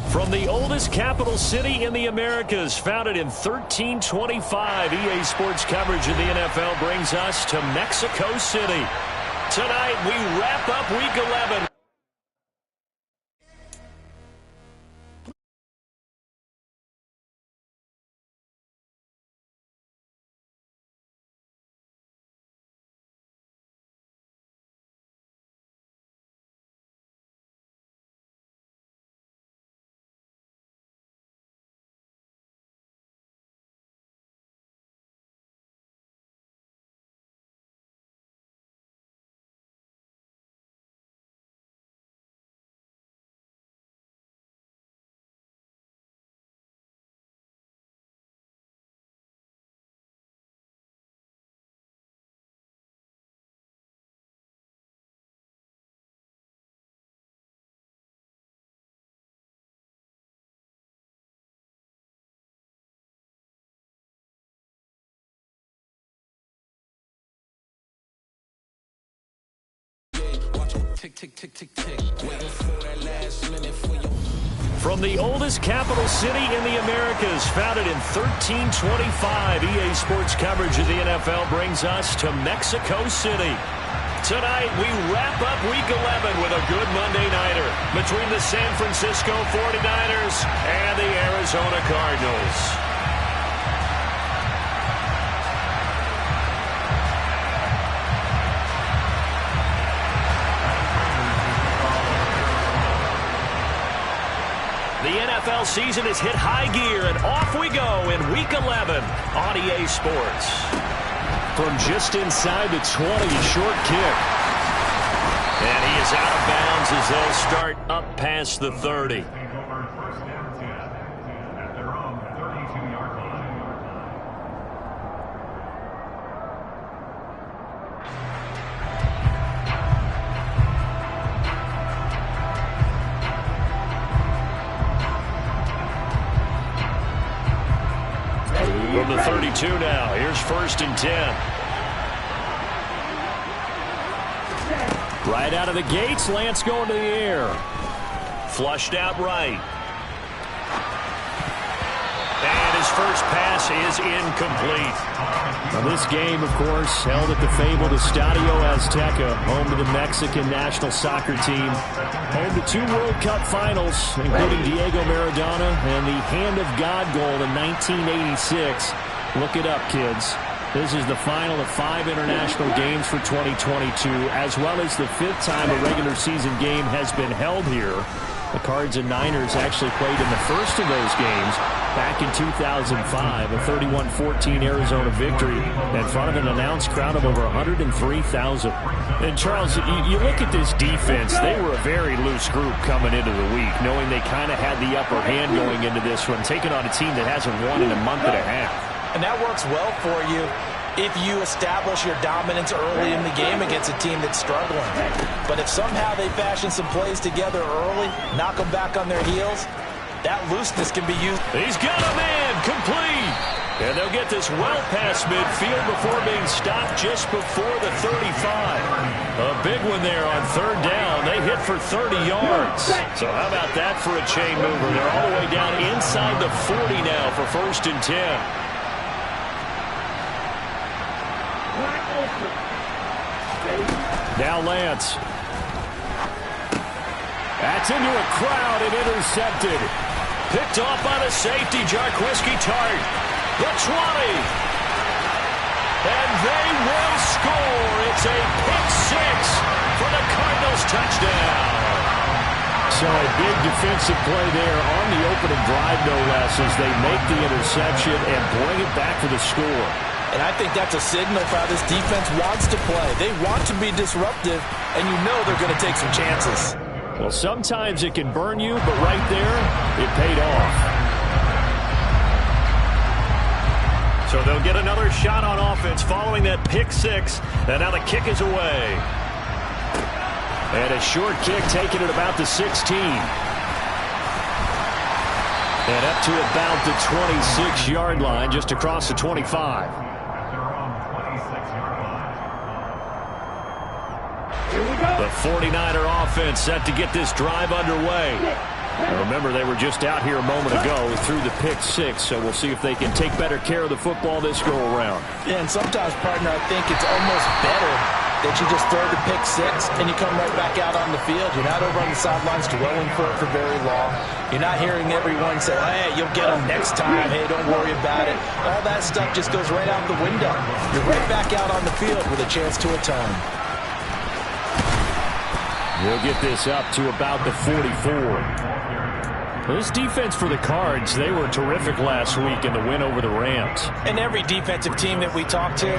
From the oldest capital city in the Americas, founded in 1325, EA Sports coverage of the NFL brings us to Mexico City. Tonight, we wrap up Week 11. Tick, tick, tick, tick, tick. Waiting for that last minute for you. From the oldest capital city in the Americas, founded in 1325, EA Sports coverage of the NFL brings us to Mexico City. Tonight, we wrap up Week 11 with a good Monday nighter between the San Francisco 49ers and the Arizona Cardinals. The NFL season has hit high gear, and off we go in Week 11 on EA Sports. From just inside the 20, short kick. And he is out of bounds as they'll start up past the 30. From the 32 now, here's 1st and 10. Right out of the gates, Lance going to the air. Flushed out right. And his first pass is incomplete. Now this game, of course, held at the fabled Estadio Azteca, home to the Mexican national soccer team. Home to 2 World Cup finals, including Diego Maradona and the Hand of God goal in 1986. Look it up, kids. This is the final of 5 international games for 2022, as well as the 5th time a regular season game has been held here. The Cards and Niners actually played in the first of those games back in 2005, a 31-14 Arizona victory in front of an announced crowd of over 103,000. And Charles, you look at this defense, they were a very loose group coming into the week, knowing they kind of had the upper hand going into this one, taking on a team that hasn't won in a month and a half. And that works well for you if you establish your dominance early in the game against a team that's struggling. But if somehow they fashion some plays together early, knock them back on their heels, that looseness can be used. He's got a man, complete. And they'll get this well past midfield before being stopped just before the 35. A big one there on 3rd down. They hit for 30 yards. So how about that for a chain mover? They're all the way down inside the 40 now for 1st and 10. Now Lance. That's into a crowd and intercepted. Picked off by the safety, Jarquiski Tart. The 20. And they will score. It's a pick 6 for the Cardinals touchdown. So a big defensive play there on the opening drive, no less, as they make the interception and bring it back for the score. And I think that's a signal for how this defense wants to play. They want to be disruptive, and you know they're going to take some chances. Well, sometimes it can burn you, but right there, it paid off. So they'll get another shot on offense following that pick 6, and now the kick is away. And a short kick taken at about the 16. And up to about the 26-yard line, just across the 25. The 49er offense set to get this drive underway. Remember, they were just out here a moment ago through the pick six, so we'll see if they can take better care of the football this go-around. Yeah, and sometimes, partner, I think it's almost better that you just throw the pick six and you come right back out on the field. You're not over on the sidelines dwelling for it for very long. You're not hearing everyone say, hey, you'll get them next time. Hey, don't worry about it. All that stuff just goes right out the window. You're right back out on the field with a chance to atone. We'll get this up to about the 44. This defense for the Cards, they were terrific last week in the win over the Rams. And every defensive team that we talk to,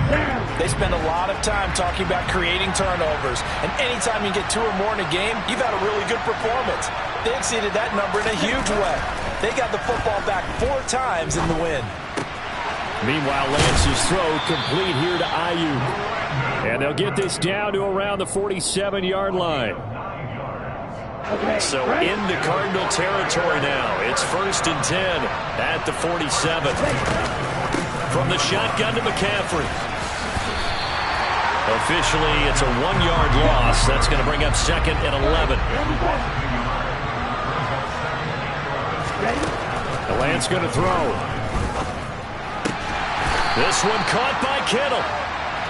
they spend a lot of time talking about creating turnovers. And anytime you get 2 or more in a game, you've had a really good performance. They exceeded that number in a huge way. They got the football back 4 times in the win. Meanwhile, Lance's throw complete here to Ayuk. And they'll get this down to around the 47-yard line. So into Cardinal territory now. It's 1st and 10 at the 47. From the shotgun to McCaffrey. Officially, it's a 1-yard loss. That's going to bring up 2nd and 11. The Lance going to throw. This one caught by Kittle.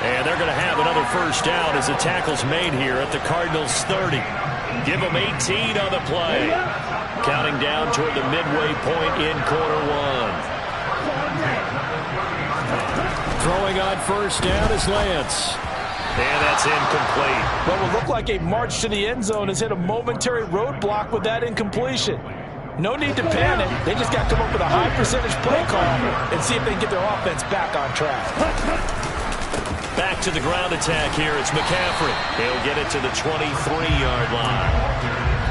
And they're going to have another first down as the tackle's made here at the Cardinals' 30. Give them 18 on the play. Counting down toward the midway point in quarter 1. Throwing on first down is Lance. And that's incomplete. What will look like a march to the end zone has hit a momentary roadblock with that incompletion. No need to panic. They just got to come up with a high percentage play call and see if they can get their offense back on track. Back to the ground attack here. It's McCaffrey. He'll get it to the 23-yard line.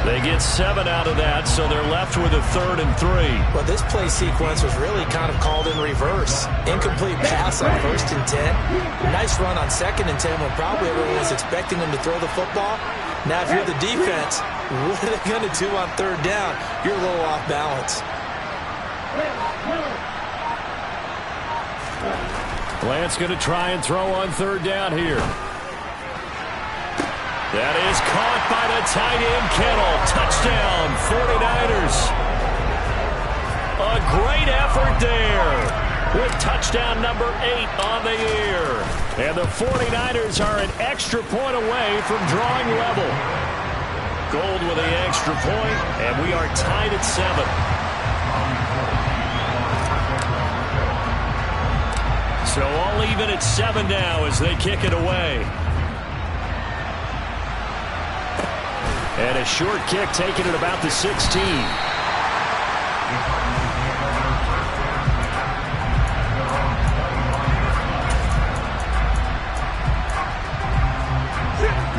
They get 7 out of that, so they're left with a 3rd and 3. Well, this play sequence was really kind of called in reverse. Incomplete pass on 1st and 10. Nice run on 2nd and 10 when probably everyone was expecting them to throw the football. Now, if you're the defense, what are they going to do on 3rd down? You're a little off balance. Lance going to try and throw on 3rd down here. That is caught by the tight end, Kittle. Touchdown, 49ers. A great effort there with touchdown number 8 on the year. And the 49ers are an extra point away from drawing level. Gold with the extra point, and we are tied at 7. So all even at 7 now as they kick it away. And a short kick taken at about the 16.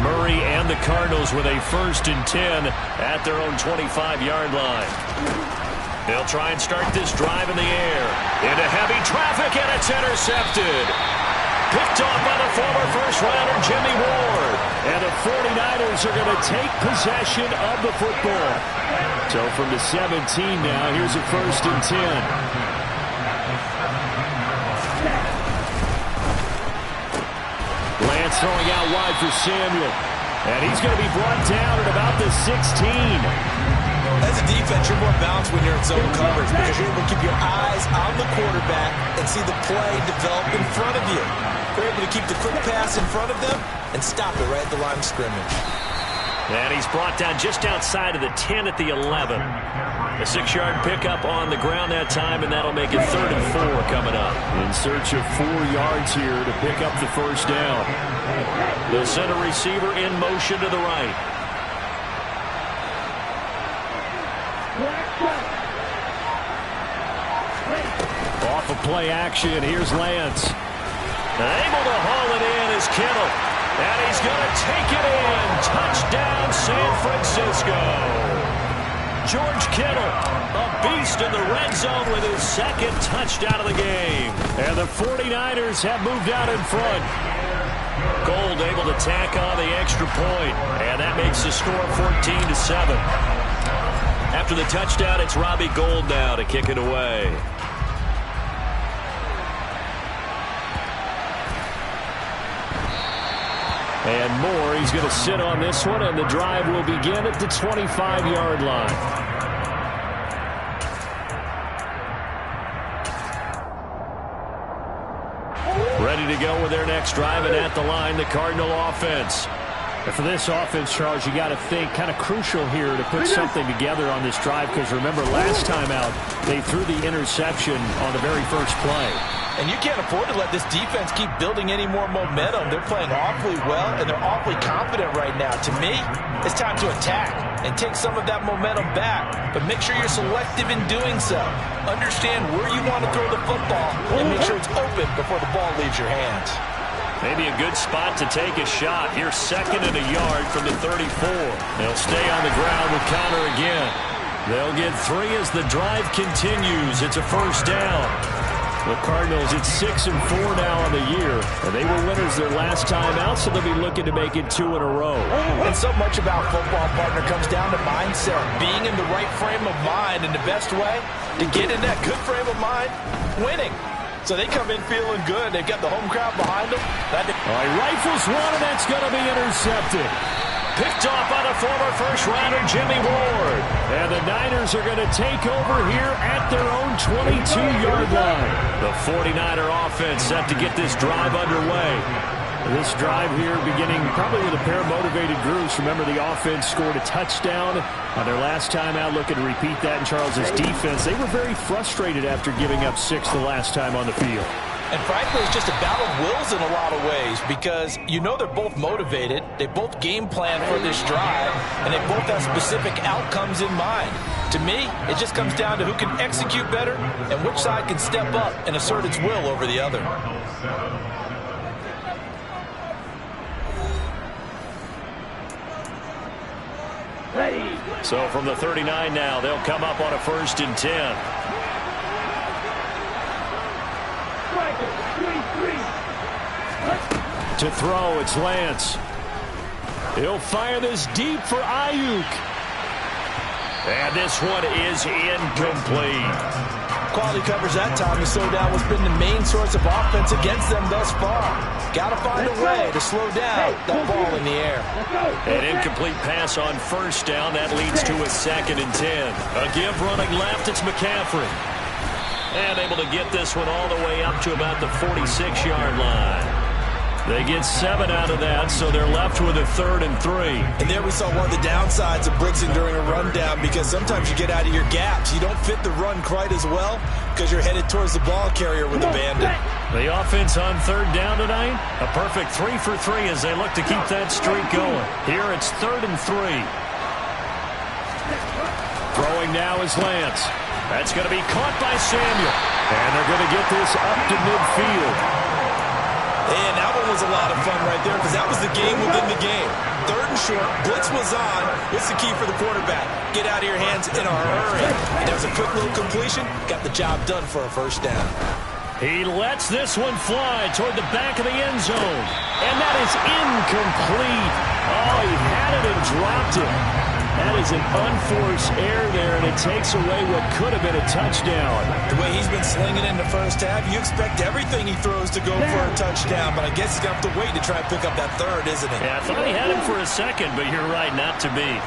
Murray and the Cardinals with a 1st and 10 at their own 25-yard line. They'll try and start this drive in the air. Into heavy traffic, and it's intercepted. Picked off by the former first-rounder Jimmy Ward. And the 49ers are going to take possession of the football. So from the 17 now, here's a 1st and 10. Lance throwing out wide for Samuel. And he's going to be brought down at about the 16. As a defense, you're more balanced when you're in zone coverage because you're able to keep your eyes on the quarterback and see the play develop in front of you. You're able to keep the quick pass in front of them and stop it right at the line of scrimmage. And he's brought down just outside of the 10 at the 11. A 6-yard pickup on the ground that time, and that'll make it 3rd and 4 coming up. In search of 4 yards here to pick up the first down. The center receiver in motion to the right. Off of play action, here's Lance. Able to haul it in is Kittle. And he's going to take it in. Touchdown, San Francisco. George Kittle, a beast in the red zone with his 2nd touchdown of the game. And the 49ers have moved out in front. Gold able to tack on the extra point. And that makes the score 14-7. After the touchdown, it's Robbie Gould now to kick it away. And Moore, he's going to sit on this one, and the drive will begin at the 25-yard line. go with their next drive, and at the line, the Cardinal offense. And for this offense, Charles, you got to think kind of crucial here to put something together on this drive, because remember last time out, they threw the interception on the very first play. And you can't afford to let this defense keep building any more momentum. They're playing awfully well, and they're awfully confident right now. To me, it's time to attack and take some of that momentum back. But make sure you're selective in doing so. Understand where you want to throw the football and make sure it's open before the ball leaves your hands. Maybe a good spot to take a shot. Here's 2nd and a yard from the 34. They'll stay on the ground with Conner again. They'll get 3 as the drive continues. It's a first down. The Cardinals, it's 6-4 now on the year. And they were winners their last time out, so they'll be looking to make it 2 in a row. And so much about football, partner, comes down to mindset. Being in the right frame of mind, and the best way to get in that good frame of mind, winning. So they come in feeling good. They've got the home crowd behind them. All right, rifles one, and that's going to be intercepted. Picked off by the former first-rounder Jimmy Ward. And the Niners are going to take over here at their own 22-yard line. The 49er offense set to get this drive underway. This drive here beginning probably with a pair of motivated groups. Remember, the offense scored a touchdown on their last time out. Looking to repeat that in Charles's defense. They were very frustrated after giving up 6 the last time on the field. And frankly, it's just a battle of wills in a lot of ways, because you know they're both motivated, they both game plan for this drive, and they both have specific outcomes in mind. To me, it just comes down to who can execute better and which side can step up and assert its will over the other. So from the 39 now, they'll come up on a 1st and 10. To throw, it's Lance. He'll fire this deep for Ayuk. And this one is incomplete. Quality coverage that time to slow down what's been the main source of offense against them thus far. Got to find a way to slow down that ball in the air. An incomplete pass on 1st down. That leads to a 2nd and 10. A give running left. It's McCaffrey. And able to get this one all the way up to about the 46-yard line. They get 7 out of that, so they're left with a 3rd and 3. And there we saw one of the downsides of blitzing during a rundown, because sometimes you get out of your gaps. You don't fit the run quite as well because you're headed towards the ball carrier with a bandit. The offense on 3rd down tonight, a perfect 3 for 3 as they look to keep that streak going. Here it's 3rd and 3. Throwing now is Lance. That's going to be caught by Samuel. And they're going to get this up to midfield. And that one was a lot of fun right there, because that was the game within the game. 3rd and short, blitz was on. What's the key for the quarterback? Get out of your hands in a hurry. And that was a quick little completion. Got the job done for a 1st down. He lets this one fly toward the back of the end zone. And that is incomplete. Oh, he had it and dropped it. That is an unforced error there, and it takes away what could have been a touchdown. The way he's been slinging in the first half, you expect everything he throws to go for a touchdown, but I guess he's going to have to wait to try and pick up that 3rd, isn't he? Yeah, I thought he had him for a second, but you're right, not to be.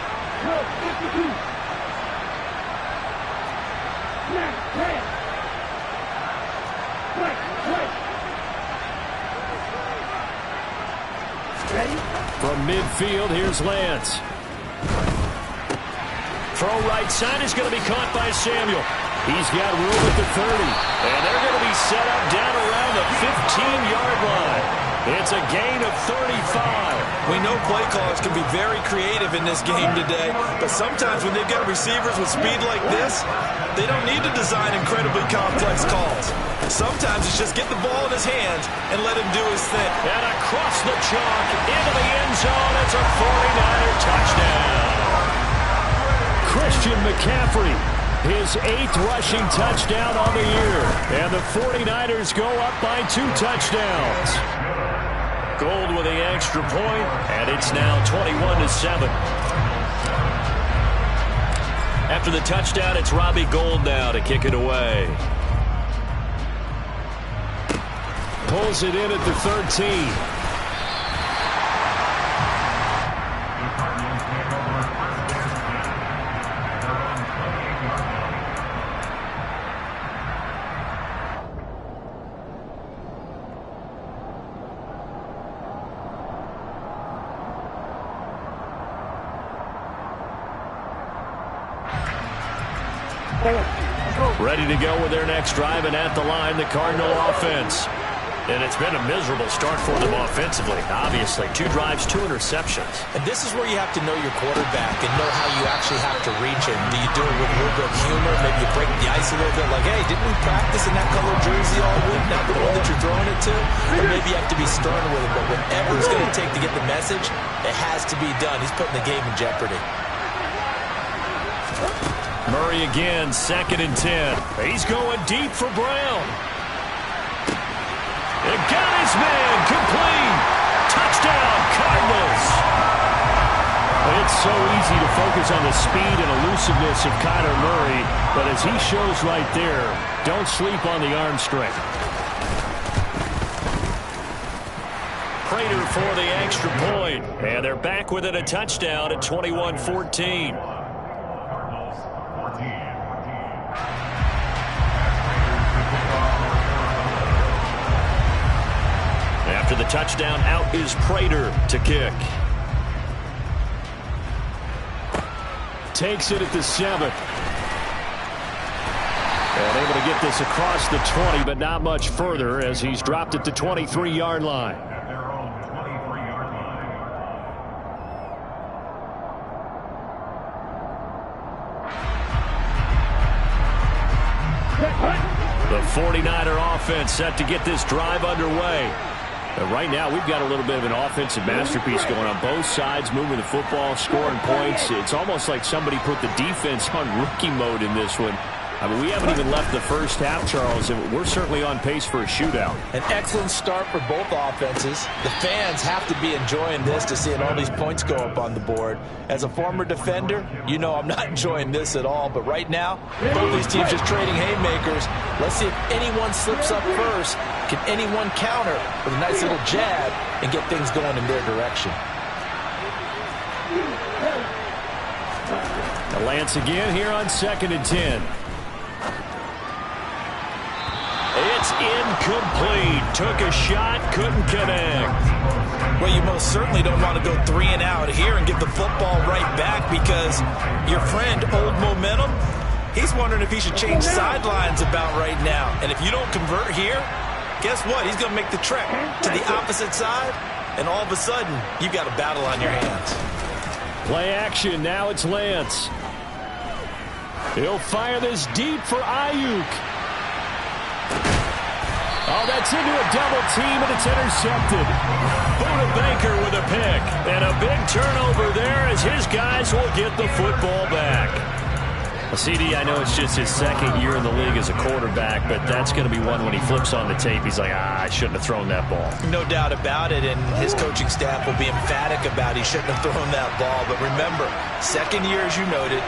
From midfield, here's Lance. Throw right side is going to be caught by Samuel. He's got room at the 30. And they're going to be set up down around the 15-yard line. It's a gain of 35. We know play callers can be very creative in this game today, but sometimes when they've got receivers with speed like this, they don't need to design incredibly complex calls. Sometimes it's just get the ball in his hands and let him do his thing. And across the chalk, into the end zone, it's a 49er touchdown. Christian McCaffrey, his 8th rushing touchdown on the year. And the 49ers go up by 2 touchdowns. Gold with the extra point, and it's now 21-7. After the touchdown, it's Robbie Gould now to kick it away. Pulls it in at the 13. Ready to go with their next drive, and at the line, the Cardinal offense. And it's been a miserable start for them offensively, obviously. 2 drives, 2 interceptions. And this is where you have to know your quarterback and know how you actually have to reach him. Do you do it with a little bit of humor? Maybe you break the ice a little bit, like, hey, didn't we practice in that color jersey all week, not the one that you're throwing it to? Or maybe you have to be stern with it, but whatever it's going to take to get the message, it has to be done. He's putting the game in jeopardy. Murray again, 2nd and 10. He's going deep for Brown. It got his man, complete. Touchdown, Cardinals. It's so easy to focus on the speed and elusiveness of Kyler Murray, but as he shows right there, don't sleep on the arm strength. Prater for the extra point, and they're back within a touchdown at 21-14. After the touchdown, out is Prater to kick. Takes it at the 7th. And able to get this across the 20, but not much further as he's dropped at the 23-yard line. The 49er offense set to get this drive underway. Right now, we've got a little bit of an offensive masterpiece going on both sides, moving the football, scoring points. It's almost like somebody put the defense on rookie mode in this one. I mean, we haven't even left the first half, Charles, and we're certainly on pace for a shootout. An excellent start for both offenses. The fans have to be enjoying this to seeing all these points go up on the board. As a former defender, you know I'm not enjoying this at all. But right now, both these teams just trading haymakers. Let's see if anyone slips up first. Can anyone counter with a nice little jab and get things going in their direction? Now Lance again here on 2nd and 10. It's incomplete. Took a shot, couldn't connect. Well, you most certainly don't want to go 3 and out here and get the football right back because your friend, Old Momentum, he's wondering if he should change sidelines about right now. And if you don't convert here, guess what? He's going to make the trek to the opposite side, and all of a sudden, you've got a battle on your hands. Play action. Now it's Lance. He'll fire this deep for Ayuk. Oh, that's into a double team, and it's intercepted. Buda Baker with a pick. And a big turnover there as his guys will get the football back. CD, I know it's just his 2nd year in the league as a quarterback, but that's going to be one when he flips on the tape. He's like, I shouldn't have thrown that ball. No doubt about it, and his coaching staff will be emphatic about he shouldn't have thrown that ball. But remember, 2nd year, as you noted,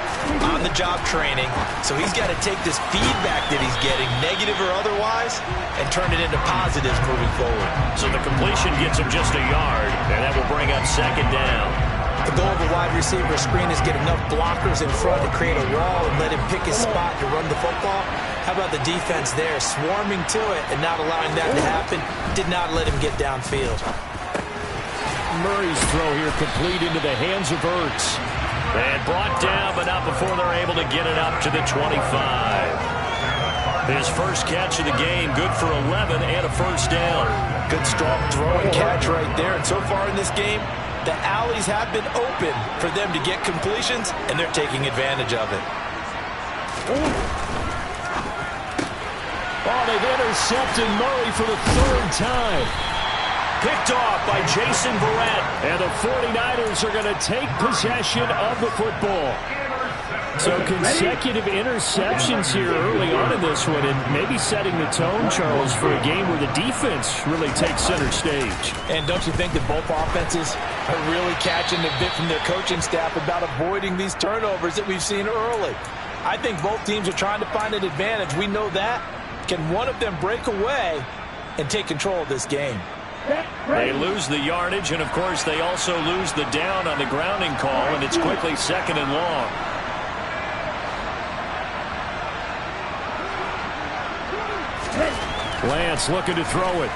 on-the-job training, so he's got to take this feedback that he's getting, negative or otherwise, and turn it into positives moving forward. So the completion gets him just a yard, and that will bring up 2nd down. The goal of a wide receiver screen is get enough blockers in front to create a wall and let him pick his spot to run the football. How about the defense there, swarming to it and not allowing that to happen? Did not let him get downfield. Murray's throw here complete into the hands of Ertz. And brought down, but not before they're able to get it up to the 25. His first catch of the game, good for 11 and a first down. Good strong throw and catch right there. And so far in this game, the alleys have been open for them to get completions, and they're taking advantage of it. Oh, they've intercepted Murray for the 3rd time. Picked off by Jason Verrett. And the 49ers are going to take possession of the football. So consecutive interceptions here early on in this one, and maybe setting the tone, Charles, for a game where the defense really takes center stage. And don't you think that both offenses are really catching the bit from their coaching staff about avoiding these turnovers that we've seen early? I think both teams are trying to find an advantage. We know that. Can one of them break away and take control of this game? They lose the yardage, and of course they also lose the down on the grounding call, and it's quickly 2nd and long. Lance looking to throw it.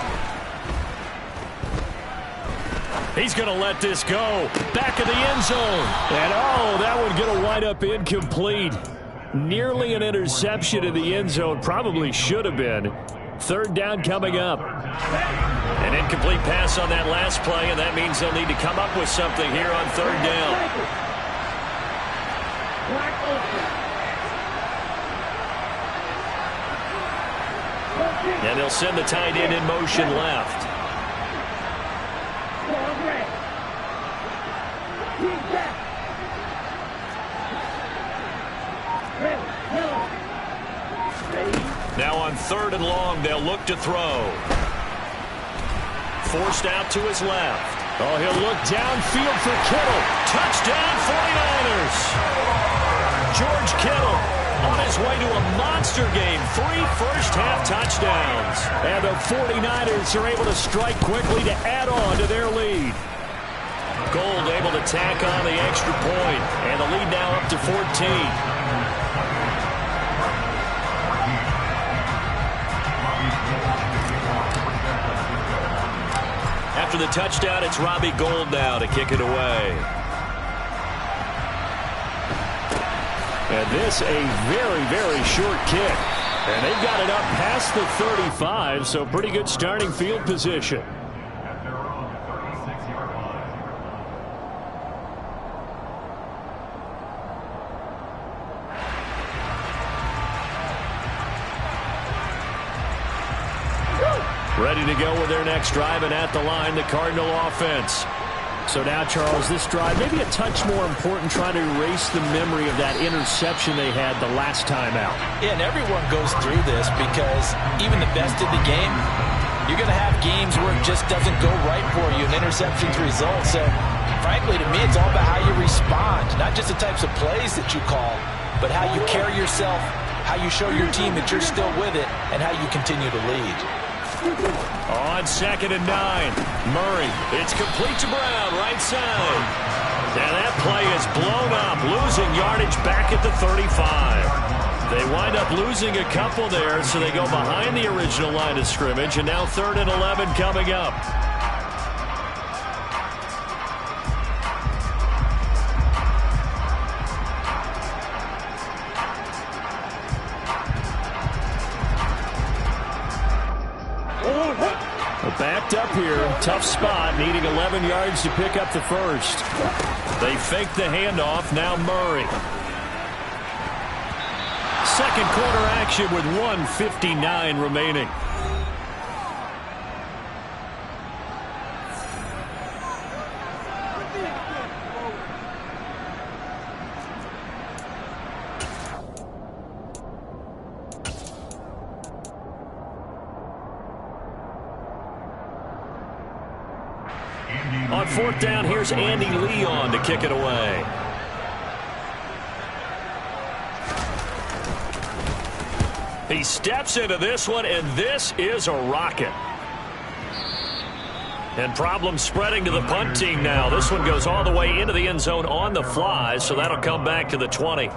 He's going to let this go. Back of the end zone. And, oh, that one going to wind up incomplete. Nearly an interception in the end zone. Probably should have been. Third down coming up. An incomplete pass on that last play, and that means they'll need to come up with something here on third down. And they'll send the tight end in motion left. Now on third and long, they'll look to throw. Forced out to his left. Oh, he'll look downfield for Kittle. Touchdown, 49ers. George Kittle on his way to a monster game. 3 first-half touchdowns. And the 49ers are able to strike quickly to add on to their lead. Gold able to tack on the extra point. And the lead now up to 14. After the touchdown, it's Robbie Gould now to kick it away. And this a very, very short kick. And they've got it up past the 35, so pretty good starting field position. Ready to go with their next drive, and at the line, the Cardinal offense. So now, Charles, this drive maybe a touch more important, trying to erase the memory of that interception they had the last time out. Yeah, and everyone goes through this because even the best in the game, you're going to have games where it just doesn't go right for you, and interceptions result. So, frankly, to me, it's all about how you respond, not just the types of plays that you call, but how you carry yourself, how you show your team that you're still with it, and how you continue to lead. On 2nd and 9, Murray. It's complete to Brown, right side. And that play is blown up, losing yardage back at the 35. They wind up losing a couple there, so they go behind the original line of scrimmage, and now 3rd and 11 coming up. Backed up here, tough spot, needing 11 yards to pick up the first. They fake the handoff, now Murray. Second quarter action with 1:59 remaining. On 4th down, here's Andy Leon to kick it away. He steps into this one, and this is a rocket. And problems spreading to the punt team now. This one goes all the way into the end zone on the fly, so that'll come back to the 20. The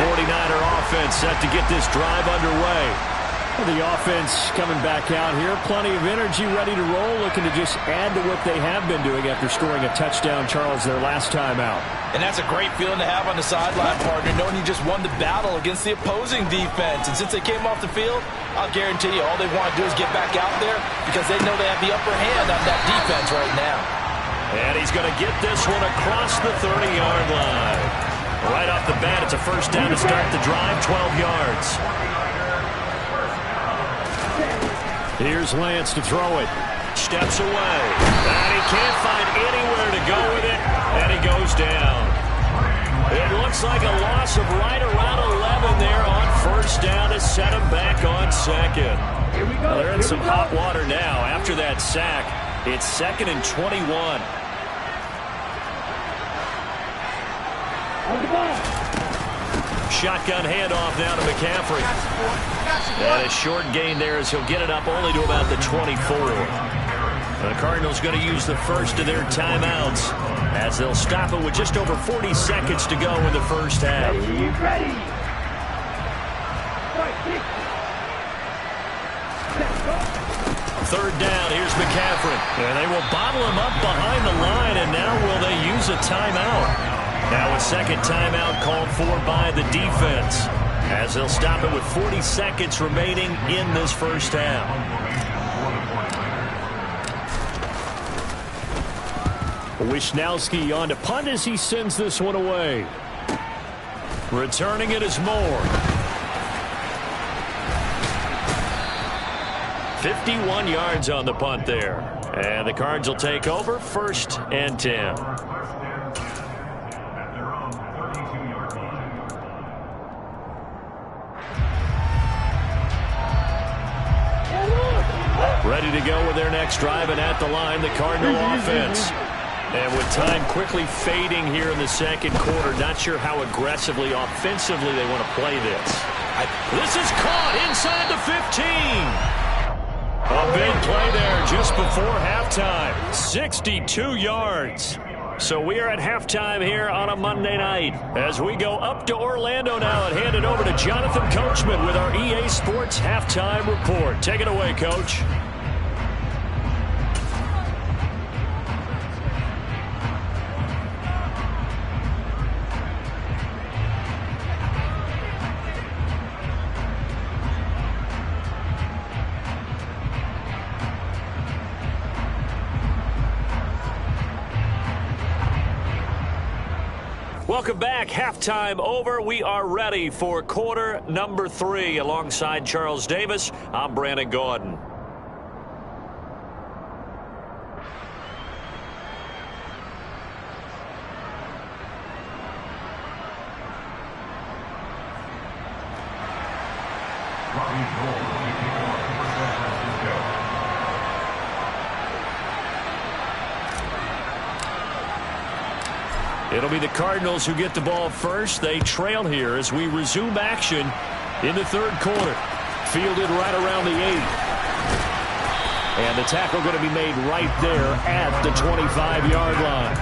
49er offense set to get this drive underway. The offense coming back out here. Plenty of energy, ready to roll, looking to just add to what they have been doing after scoring a touchdown, Charles, their last time out. And that's a great feeling to have on the sideline, partner, knowing you just won the battle against the opposing defense. And since they came off the field, I'll guarantee you all they want to do is get back out there because they know they have the upper hand on that defense right now. And he's going to get this one across the 30-yard line. Right off the bat, it's a first down to start the drive, 12 yards. Here's Lance to throw it. Steps away. And he can't find anywhere to go with it. And he goes down. It looks like a loss of right around 11 there on first down to set him back on second. Well, they're in some hot water now. After that sack, it's 2nd and 21. Shotgun handoff now to McCaffrey. And a short gain there as he'll get it up only to about the 24. The Cardinals going to use the first of their timeouts as they'll stop it with just over 40 seconds to go in the first half. Ready. Third down, here's McCaffrey. And they will bottle him up behind the line, and now will they use a timeout? Now a second timeout called for by the defense, as they'll stop it with 40 seconds remaining in this first half. Wisnowski on to punt as he sends this one away. Returning it is Moore. 51 yards on the punt there. And the Cards will take over 1st and 10. Ready to go with their next drive, and at the line, the Cardinal offense. And with time quickly fading here in the second quarter, not sure how aggressively, offensively they want to play this. This is caught inside the 15. A big play there just before halftime. 62 yards. So we are at halftime here on a Monday night as we go up to Orlando now and hand it over to Jonathan Coachman with our EA Sports Halftime Report. Take it away, Coach. Welcome back. Halftime over. We are ready for quarter number 3. Alongside Charles Davis, I'm Brandon Gaudin. It'll be the Cardinals who get the ball first. They trail here as we resume action in the third quarter. Fielded right around the 8. And the tackle going to be made right there at the 25-yard line.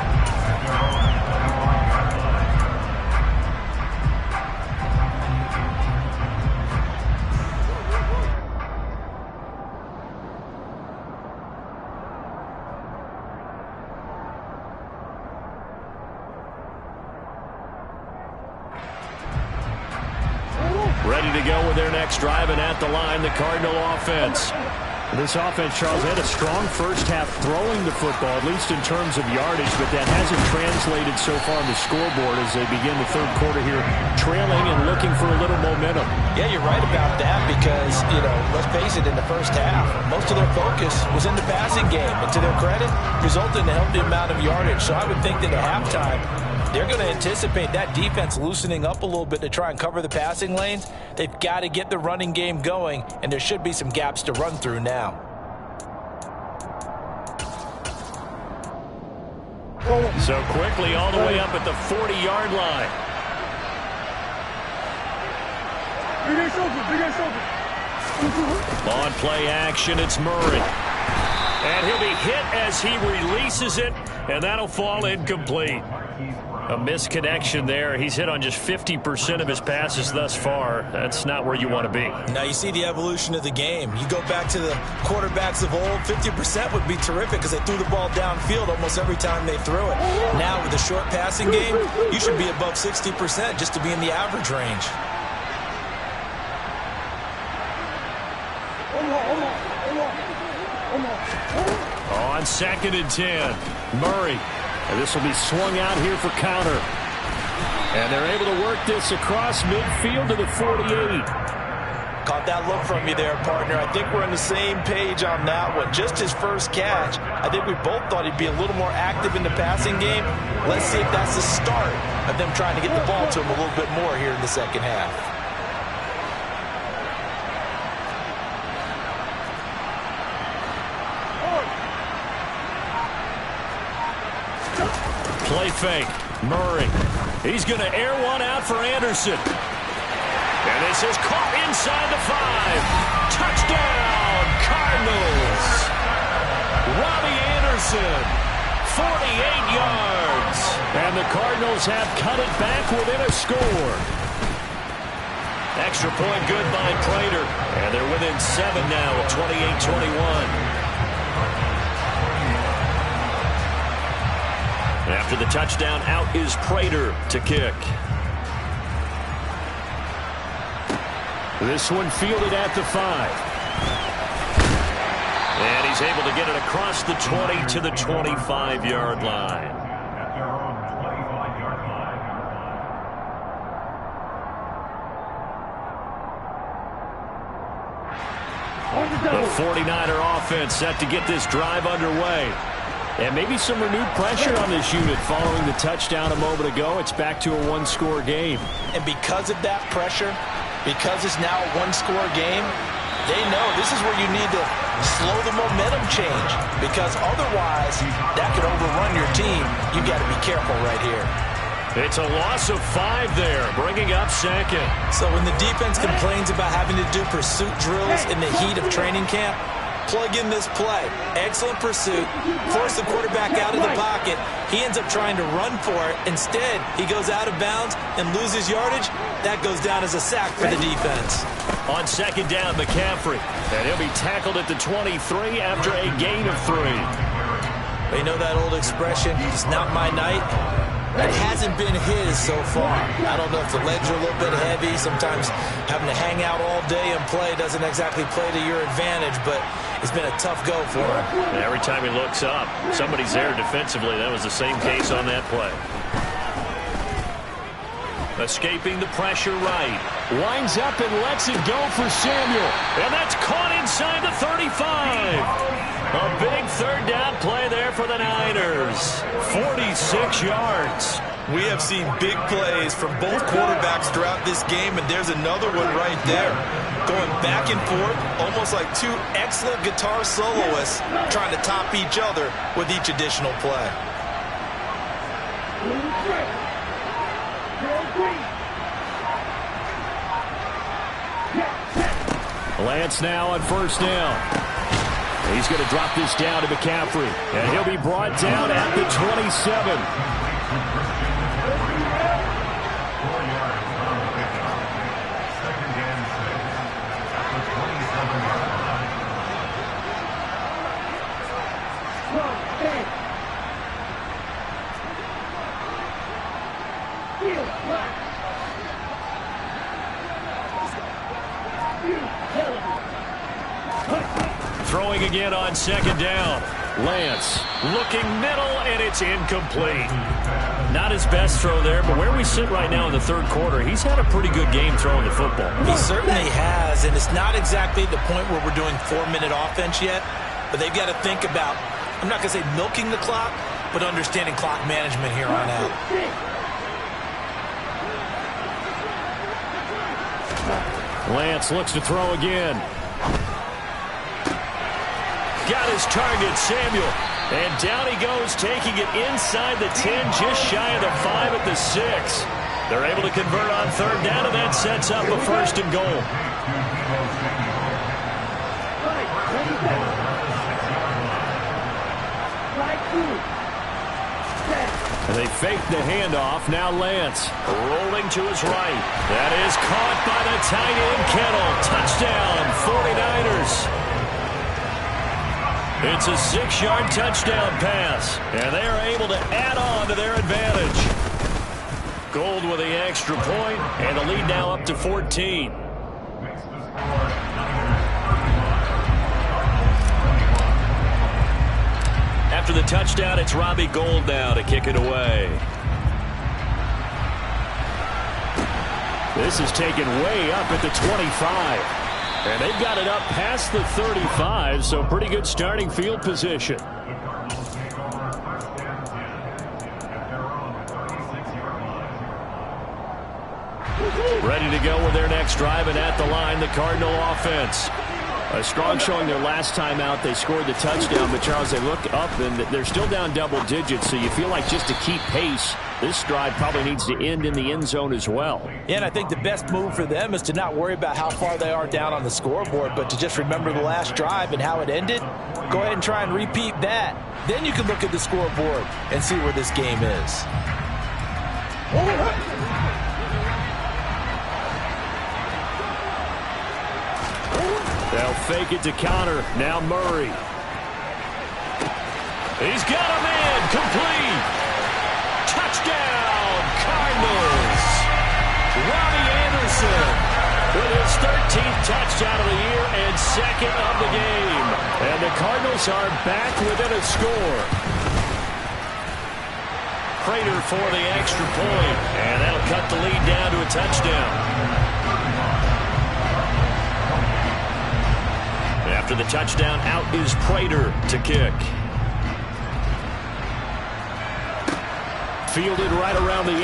Ready to go with their next drive, and at the line, the Cardinal offense. This offense, Charles, had a strong first half throwing the football, at least in terms of yardage, but that hasn't translated so far on the scoreboard as they begin the third quarter here, trailing and looking for a little momentum. Yeah, you're right about that because, let's face it, in the first half, most of their focus was in the passing game, and to their credit, resulted in a healthy amount of yardage. So I would think that at halftime, they're going to anticipate that defense loosening up a little bit to try and cover the passing lanes. They've got to get the running game going, and there should be some gaps to run through now. So quickly all the way up at the 40-yard line. On play action, it's Murray. And he'll be hit as he releases it, and that'll fall incomplete. A misconnection there. He's hit on just 50% of his passes thus far. That's not where you want to be. Now you see the evolution of the game. You go back to the quarterbacks of old, 50% would be terrific because they threw the ball downfield almost every time they threw it. Now with the short passing game, you should be above 60% just to be in the average range. On 2nd and 10, Murray. And this will be swung out here for counter. And they're able to work this across midfield to the 48. Caught that look from you there, partner. I think we're on the same page on that one. Just his first catch. I think we both thought he'd be a little more active in the passing game. Let's see if that's the start of them trying to get the ball to him a little bit more here in the second half. Play fake. Murray. He's going to air one out for Anderson. And this is caught inside the 5. Touchdown, Cardinals. Robbie Anderson, 48 yards. And the Cardinals have cut it back within a score. Extra point good by Prater. And they're within 7 now at 28-21. After the touchdown out is Prater to kick. This one fielded at the 5. And he's able to get it across the 20 to the 25-yard line. The 49er offense set to get this drive underway. And maybe some renewed pressure on this unit following the touchdown a moment ago. It's back to a one-score game. And because of that pressure, because it's now a one-score game, they know this is where you need to slow the momentum change, because otherwise that could overrun your team. You've got to be careful right here. It's a loss of 5 there, bringing up second. So when the defense complains about having to do pursuit drills in the heat of training camp, plug in this play. Excellent pursuit. Force the quarterback out of the pocket. He ends up trying to run for it. Instead, he goes out of bounds and loses yardage. That goes down as a sack for the defense. On second down, McCaffrey. And he'll be tackled at the 23 after a gain of 3. You know that old expression, it's not my night? It hasn't been his so far. I don't know if the legs are a little bit heavy. Sometimes having to hang out all day and play doesn't exactly play to your advantage, but it's been a tough go for him. And every time he looks up, somebody's there defensively. That was the same case on that play. Escaping the pressure right. Winds up and lets it go for Samuel. And that's caught inside the 35. A big third down play there for the Niners. 46 yards. We have seen big plays from both quarterbacks throughout this game, and there's another one right there. Going back and forth, almost like two excellent guitar soloists trying to top each other with each additional play. Lance now on first down. He's going to drop this down to McCaffrey, and he'll be brought down at the 27. Throwing again on second down. Lance looking middle, and it's incomplete. Not his best throw there, but where we sit right now in the third quarter, he's had a pretty good game throwing the football. He certainly has, and it's not exactly the point where we're doing 4-minute offense yet, but they've got to think about, I'm not going to say milking the clock, but understanding clock management here on out. Lance looks to throw again. Got his target, Samuel. And down he goes, taking it inside the 10, just shy of the 5 at the 6. They're able to convert on third down, and that sets up a first and goal. And they fake the handoff. Now Lance rolling to his right. That is caught by the tight end, Kittle. Touchdown, 49ers. It's a 6-yard touchdown pass, and they are able to add on to their advantage. Gold with the extra point, and the lead now up to 14. After the touchdown, it's Robbie Gould now to kick it away. This is taken way up at the 25. And they've got it up past the 35, so pretty good starting field position. Ready to go with their next drive, and at the line, the Cardinal offense. A strong showing their last time out. They scored the touchdown, but Charles, they look up, and they're still down double digits, so you feel like just to keep pace, this drive probably needs to end in the end zone as well. Yeah, and I think the best move for them is to not worry about how far they are down on the scoreboard, but to just remember the last drive and how it ended. Go ahead and try and repeat that. Then you can look at the scoreboard and see where this game is. They'll fake it to counter. Now Murray. He's got a man complete. Touchdown, Cardinals. Robbie Anderson with his 13th touchdown of the year and second of the game. And the Cardinals are back within a score. Prater for the extra point, and that'll cut the lead down to a touchdown. After the touchdown, out is Prater to kick. Fielded right around the 8.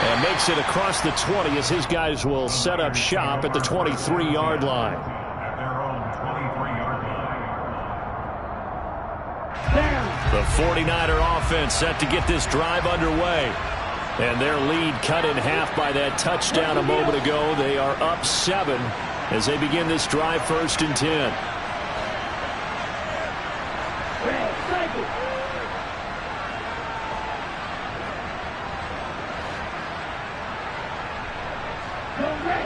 And makes it across the 20 as his guys will set up shop at the 23-yard line. The 49er offense set to get this drive underway. And their lead cut in half by that touchdown a moment ago. They are up 7 as they begin this drive, 1st and 10.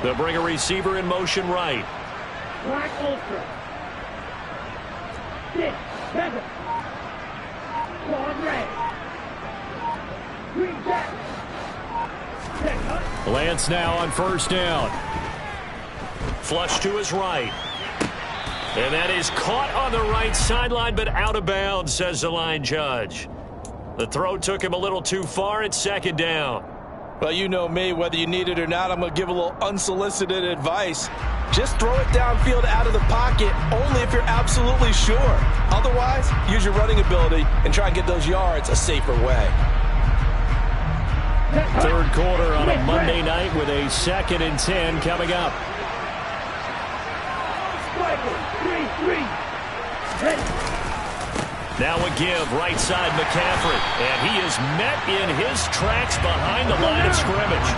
They'll bring a receiver in motion right. Black Ultra. 6, 7. Quad red. Green jack. Lance now on 1st down. Flush to his right. And that is caught on the right sideline, but out of bounds, says the line judge. The throw took him a little too far. It's 2nd down. Well, you know me, whether you need it or not, I'm going to give a little unsolicited advice. Just throw it downfield out of the pocket, only if you're absolutely sure. Otherwise, use your running ability and try and get those yards a safer way. 3rd quarter on a Monday night with a 2nd and 10 coming up. Now a give, right side McCaffrey. And he is met in his tracks behind the line of scrimmage.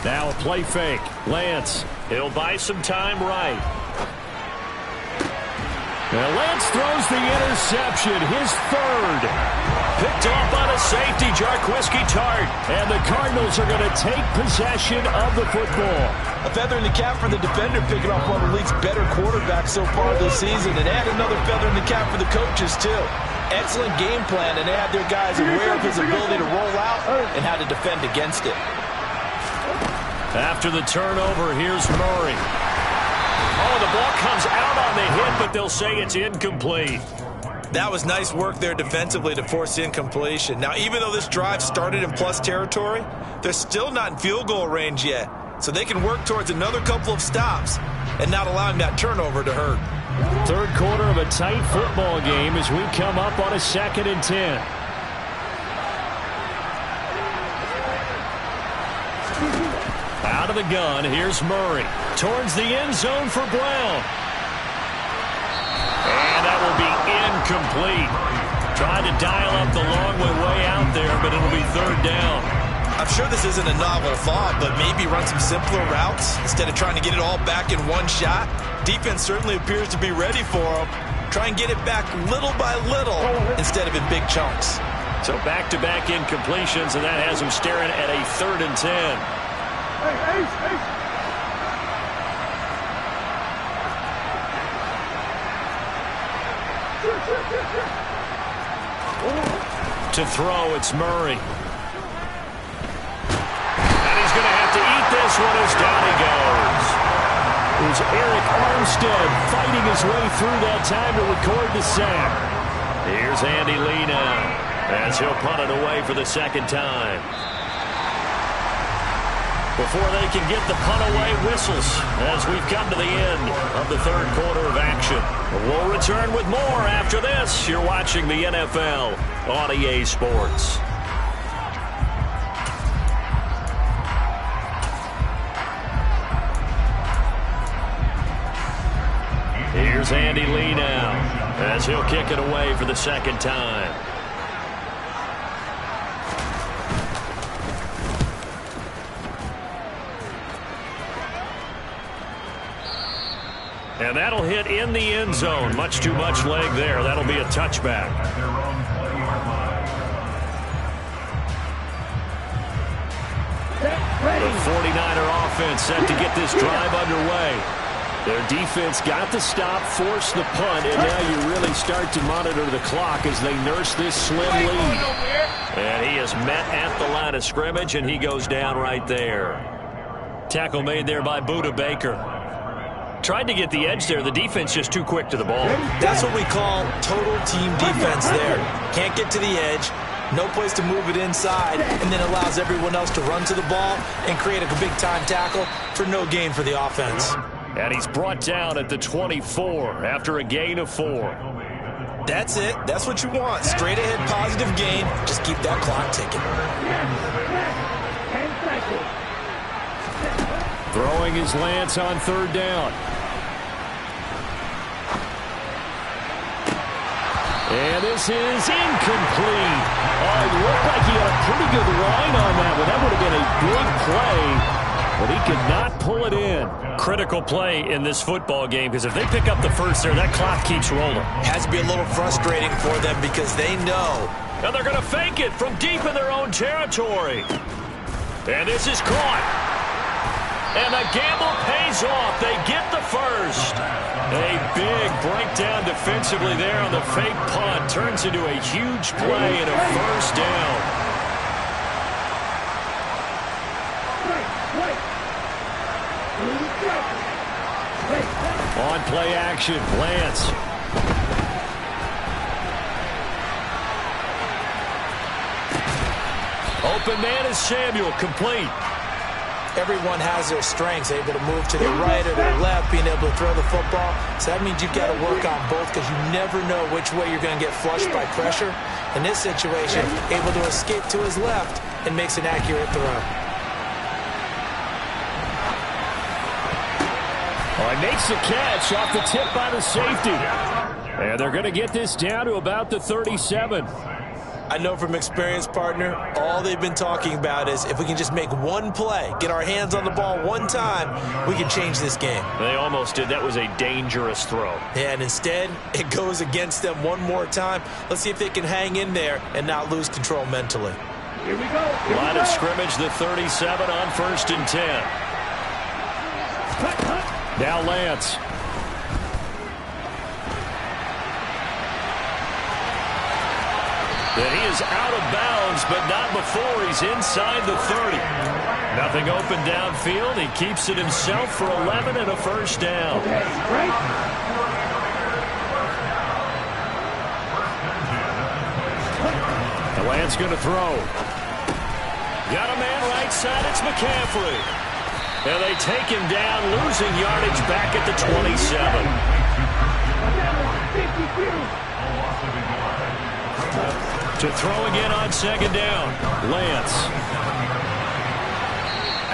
Now a play fake. Lance, he'll buy some time right. Now Lance throws the interception, his 3rd. Picked off on a safety, Jarquiski Tart. And the Cardinals are going to take possession of the football. A feather in the cap for the defender, picking off one of the league's better quarterbacks so far this season. And add another feather in the cap for the coaches, too. Excellent game plan, and they have their guys aware of his ability to roll out and how to defend against it. After the turnover, here's Murray. Oh, the ball comes out on the hit, but they'll say it's incomplete. That was nice work there defensively to force incompletion. Now, even though this drive started in plus territory, they're still not in field goal range yet. So they can work towards another couple of stops and not allowing that turnover to hurt. 3rd quarter of a tight football game as we come up on a 2nd and 10. Out of the gun, here's Murray. Towards the end zone for Brown. And that will be incomplete. Trying to dial up the long way out there, but it'll be 3rd down. I'm sure this isn't a novel thought, but maybe run some simpler routes instead of trying to get it all back in one shot. Defense certainly appears to be ready for them. Try and get it back little by little instead of in big chunks. So back-to-back incompletions, and that has them staring at a 3rd and 10. To throw, it's Murray. And he's going to have to eat this one as down he goes. It was Eric Armstead fighting his way through that time to record the sack. Here's Andy Lee now as he'll punt it away for the 2nd time. Before they can get the punt away, whistles as we've come to the end of the 3rd quarter of action. We'll return with more after this. You're watching the NFL on EA Sports. Here's Andy Lee now as he'll kick it away for the 2nd time. And that'll hit in the end zone. Much too much leg there. That'll be a touchback. The 49er offense set to get this drive underway. Their defense got the stop, forced the punt, and now you really start to monitor the clock as they nurse this slim lead. And he is met at the line of scrimmage, and he goes down right there. Tackle made there by Budda Baker. Tried to get the edge there. The defense just too quick to the ball. That's what we call total team defense there. Can't get to the edge, no place to move it inside, and then allows everyone else to run to the ball and create a big-time tackle for no gain for the offense. And he's brought down at the 24 after a gain of 4. That's it. That's what you want. Straight ahead positive gain. Just keep that clock ticking. 10 seconds. Throwing his Lance on third down. And this is incomplete. Oh, it looked like he had a pretty good line on that one. That would have been a big play, but he could not pull it in. Critical play in this football game, because if they pick up the first there, that clock keeps rolling. Has to be a little frustrating for them because they know. And they're going to fake it from deep in their own territory. And this is caught. And the gamble pays off. They get the first. A big breakdown defensively there on the fake punt. Turns into a huge play and a first down. On play action, Lance. Open man is Samuel, complete. Everyone has their strengths, able to move to their right or their left, being able to throw the football. So that means you've got to work on both because you never know which way you're going to get flushed by pressure. In this situation, able to escape to his left and makes an accurate throw. Oh, he makes the catch off the tip by the safety. And they're going to get this down to about the 37. I know from experience, partner, all they've been talking about is if we can just make one play, get our hands on the ball one time, we can change this game. They almost did. That was a dangerous throw. Yeah, and instead, it goes against them one more time. Let's see if they can hang in there and not lose control mentally. Here we go. Line of scrimmage, the 37 on 1st and 10. Now Lance. That he is out of bounds, but not before he's inside the 30. Nothing open downfield. He keeps it himself for 11 and a first down. Okay, right. The Lance going to throw. Got a man right side. It's McCaffrey. And they take him down, losing yardage back at the 27. 52. To throw again on 2nd down. Lance.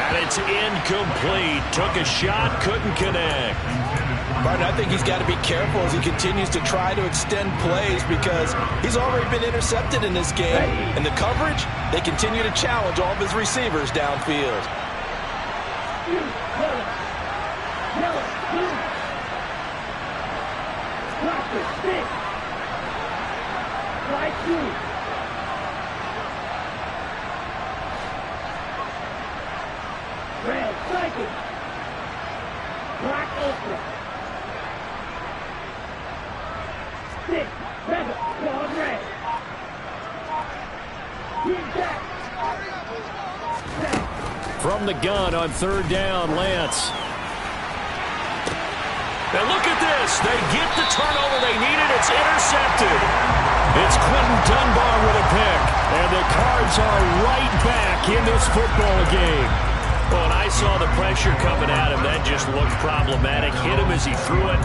And it's incomplete. Took a shot, couldn't connect. Martin, I think he's got to be careful as he continues to try to extend plays because he's already been intercepted in this game. And the coverage, they continue to challenge all of his receivers downfield. Red, second. Black ultra. 6, 7, quad red. From the gun on 3rd down, Lance. And look at this. They get the turnover they needed. It's intercepted. It's Quentin Dunbar with a pick. And the Cards are right back in this football game. Well, when I saw the pressure coming at him, that just looked problematic. Hit him as he threw it,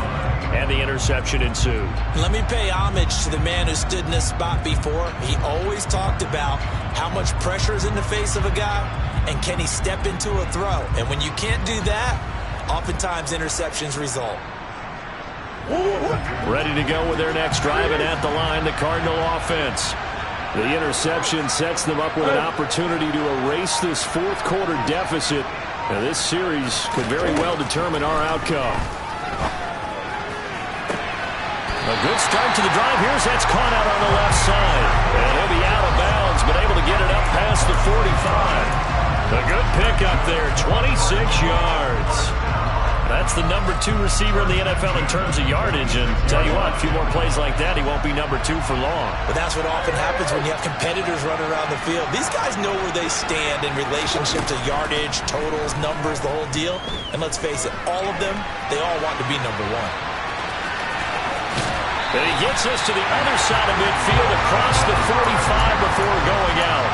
and the interception ensued. Let me pay homage to the man who stood in this spot before. He always talked about how much pressure is in the face of a guy, and can he step into a throw. And when you can't do that, oftentimes interceptions result. Ready to go with their next drive, and at the line, the Cardinal offense. The interception sets them up with an opportunity to erase this 4th quarter deficit. Now, this series could very well determine our outcome. A good start to the drive. Here's that's caught out on the left side. And he'll be out of bounds, but able to get it up past the 45. A good pickup there, 26 yards. That's the number 2 receiver in the NFL in terms of yardage. And tell you what, a few more plays like that, he won't be number 2 for long. But that's what often happens when you have competitors running around the field. These guys know where they stand in relationship to yardage, totals, numbers, the whole deal. And let's face it, all of them, they all want to be number 1. And he gets us to the other side of midfield across the 45 before going out.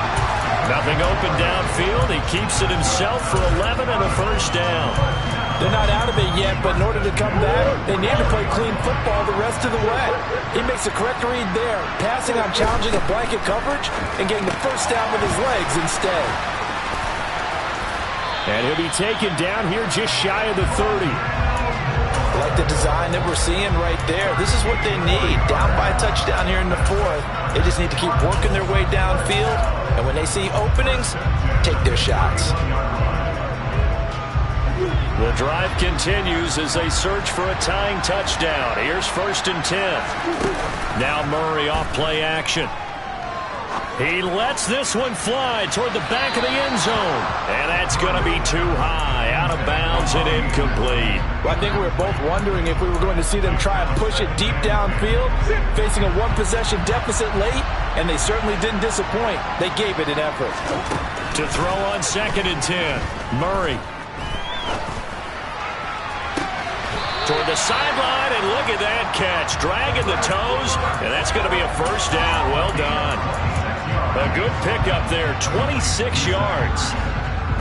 Nothing open downfield. He keeps it himself for 11 and a first down. They're not out of it yet, but in order to come back, they need to play clean football the rest of the way. He makes a correct read there, passing on challenging a blanket coverage and getting the first down with his legs instead. And he'll be taken down here just shy of the 30. I like the design that we're seeing right there. This is what they need. Down by a touchdown here in the 4th. They just need to keep working their way downfield. And when they see openings, take their shots. The drive continues as they search for a tying touchdown. Here's 1st and 10. Now Murray off play action. He lets this one fly toward the back of the end zone. And that's going to be too high. Out of bounds and incomplete. Well, I think we were both wondering if we were going to see them try and push it deep downfield, facing a one-possession deficit late, and they certainly didn't disappoint. They gave it an effort. To throw on 2nd and 10. Murray. Toward the sideline, and look at that catch. Dragging the toes, and that's going to be a first down. Well done. A good pickup there, 26 yards.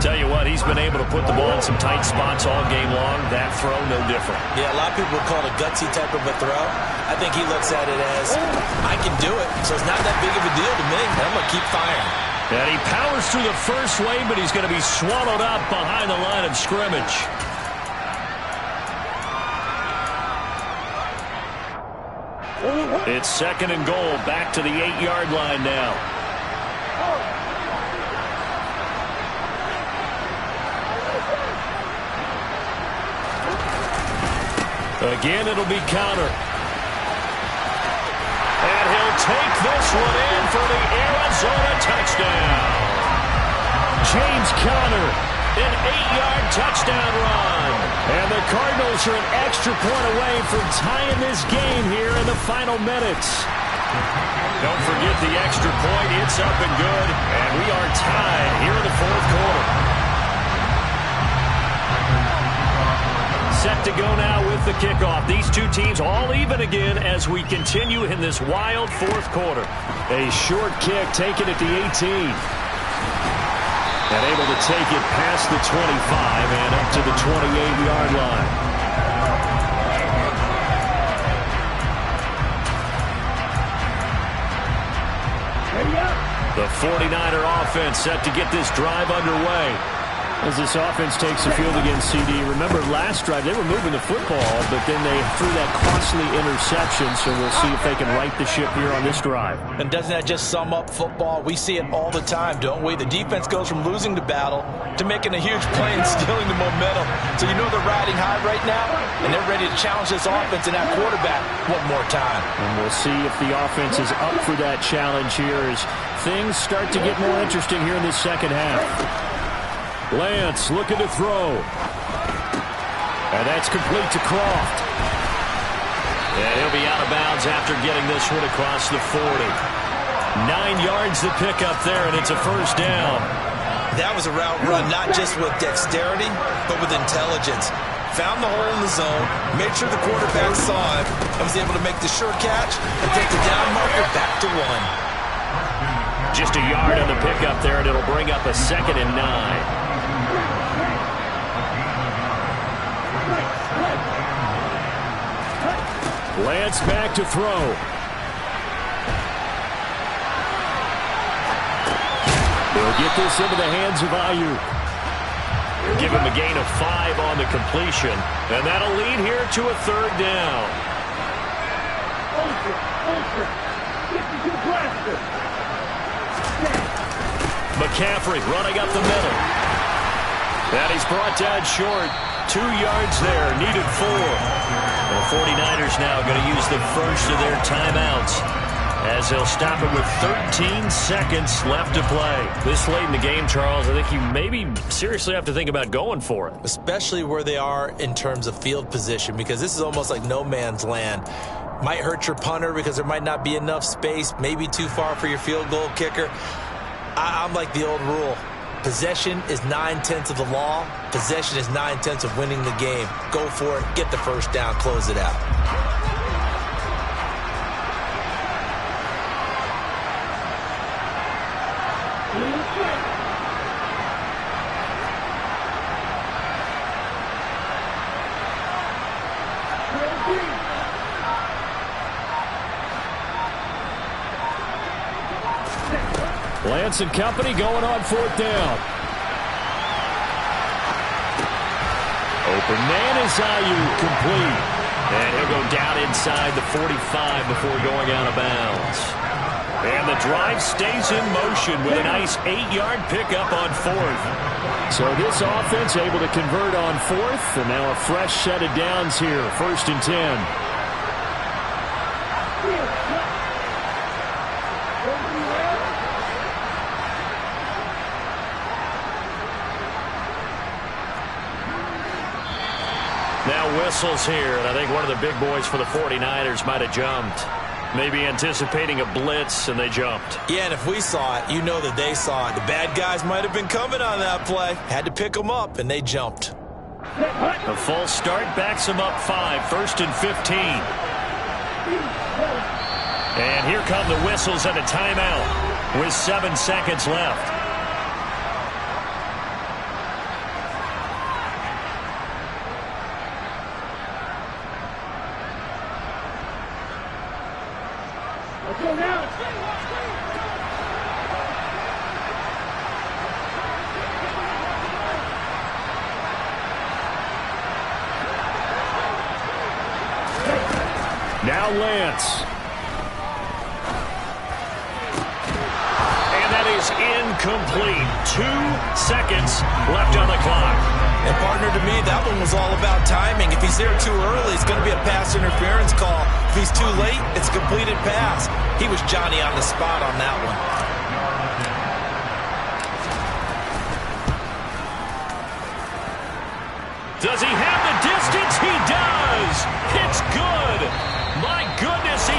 Tell you what, he's been able to put the ball in some tight spots all game long. That throw, no different. Yeah, a lot of people would call it a gutsy type of a throw. I think he looks at it as, I can do it, so it's not that big of a deal to me, and I'm going to keep firing. And he powers through the first wave, but he's going to be swallowed up behind the line of scrimmage. It's 2nd and goal, back to the 8-yard line now. Again, it'll be counter. And he'll take this one in for the Arizona touchdown. James Conner, an 8-yard touchdown run. And the Cardinals are an extra point away from tying this game here in the final minutes. Don't forget the extra point. It's up and good. And we are tied here in the 4th quarter. Set to go now with the kickoff. These two teams all even again as we continue in this wild 4th quarter. A short kick taken at the 18. And able to take it past the 25 and up to the 28-yard line. The 49er offense set to get this drive underway. As this offense takes the field against CD. Remember last drive they were moving the football, but then they threw that costly interception, so we'll see if they can right the ship here on this drive. And doesn't that just sum up football? We see it all the time, don't we? The defense goes from losing the battle to making a huge play and stealing the momentum. So you know they're riding high right now, and they're ready to challenge this offense and that quarterback one more time. And we'll see if the offense is up for that challenge here as things start to get more interesting here in this second half. Lance looking to throw. And that's complete to Croft. And he'll be out of bounds after getting this one across the 40. 9 yards to pick up there, and it's a first down. That was a route run, not just with dexterity, but with intelligence. Found the hole in the zone, made sure the quarterback saw it, and was able to make the sure catch and take the down marker back to 1. Just a yard on the pickup there, and it'll bring up a 2nd and 9. Lance back to throw. They'll get this into the hands of Ayuk. Give him a gain of 5 on the completion. And that'll lead here to a 3rd down. McCaffrey running up the middle. And he's brought down short. 2 yards there, needed 4. The 49ers now going to use the first of their timeouts as they'll stop it with 13 seconds left to play. This late in the game, Charles, I think you maybe seriously have to think about going for it. Especially where they are in terms of field position, because this is almost like no man's land. Might hurt your punter because there might not be enough space, maybe too far for your field goal kicker. I'm like the old rule. Possession is 9/10 of the law. Possession is 9/10 of winning the game. Go for it. Get the first down. Close it out. Lance and company going on 4th down. Open man is Ayuk, complete. And he'll go down inside the 45 before going out of bounds. And the drive stays in motion with a nice 8-yard pickup on 4th. So this offense able to convert on 4th, and now a fresh set of downs here, 1st and 10. Now whistles here, and I think one of the big boys for the 49ers might have jumped. Maybe anticipating a blitz, and they jumped. Yeah, and if we saw it, you know that they saw it. The bad guys might have been coming on that play. Had to pick them up, and they jumped. A false start backs them up 5, 1st and 15. And here come the whistles and a timeout with 7 seconds left. Let's go now. Now Lance. And that is incomplete. 2 seconds left on the clock. And partner, to me, that one was all about timing. If he's there too early, it's going to be a pass interference call. If he's too late, it's a completed pass. He was Johnny on the spot on that one. Does he have the distance? He does. It's good. My goodness, he